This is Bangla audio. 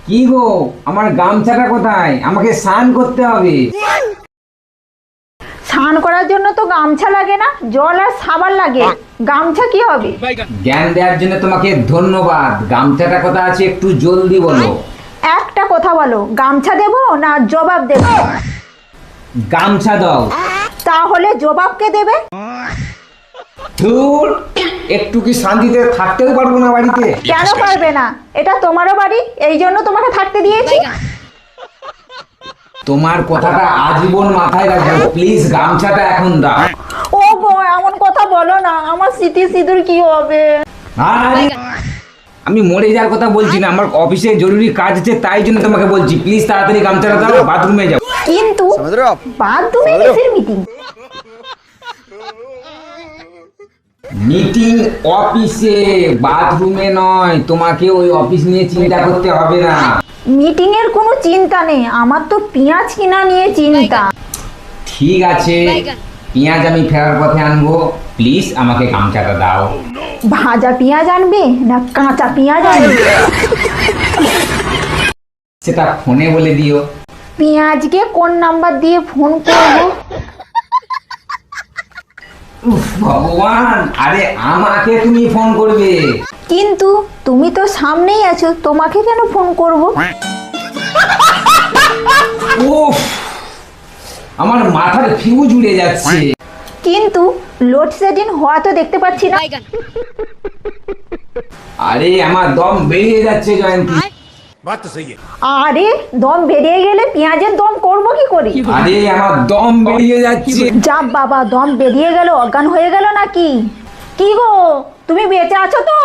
কি গো, আমার গামছাটা কোথায়? আমাকে স্নান করতে হবে। স্নান করার জন্য তো গামছা লাগে না, জল আর সাবান লাগে। গামছা কি হবে? জ্ঞান দেওয়ার জন্য তোমাকে ধন্যবাদ। গামছাটা কোথায় আছে একটু জলদি বলো। একটা কথা বলো, গামছা দেবো না জবাব দেবো? গামছা দাও। তাহলে জবাব কে দেবে? ধুর, একটু কি শান্তিতে থাকতেও পারবো না বাড়িতে? কেন পারবে না? এটা তোমারও বাড়ি, এই জন্য তোমাকে থাকতে দিয়েছি। তোমার কথাটা আজীবন মাথায় রাখবো। প্লিজ গামছাটা এখন দাও। ও গো, এমন কথা বলো না, আমার স্মৃতি সিঁদুর কি হবে? আরে, আমি মরে যাওয়ার কথা বলছি না, আমার অফিসে জরুরি কাজ আছে, তাই জন্য তোমাকে বলছি। প্লিজ তাড়াতাড়ি গামছাটা দাও, বাথরুমে যাও। কিন্তু বাথরুমে কিসের মিটিং? মিটিং অফিসে, বাথরুমে নয়। তোমাকে ওই অফিস নিয়ে চিন্তা করতে হবে না। মিটিং এর কোনো চিন্তা নেই, আমার তো পেঁয়াজ কিনা নিয়ে চিন্তা। ঠিক আছে, পেঁয়াজ আমি ফেরার পথে আনবো। প্লিজ আমাকে গামছাটা দাও। ভাজা পেঁয়াজ আনবে না কাঁচা পেঁয়াজ আনবে? সেটা ফোনে বলে দিও। পেঁয়াজকে কোন নাম্বার দিয়ে ফোন করবো? উফ ভগবান, আরে আমাকে তুমি ফোন করবে। কিন্তু তুমি তো সামনেই আছো, তোমাকে কেন ফোন করব? উফ, আমার মাথার ফিউজ উড়ে যাচ্ছে। কিন্তু লোডশেডিং হওয়া তো দেখতে পাচ্ছি না। আরে আমার দম বেরিয়ে যাচ্ছে জয়ন্তী। আরে দম বেরিয়ে গেলে পেঁয়াজের দম করব কি করে? আরে আমার দম বেরিয়ে যাচ্ছে। যা বাবা, দম বেরিয়ে গেল, অজ্ঞান হয়ে গেল নাকি? কি গো, তুমি বেঁচে আছো তো?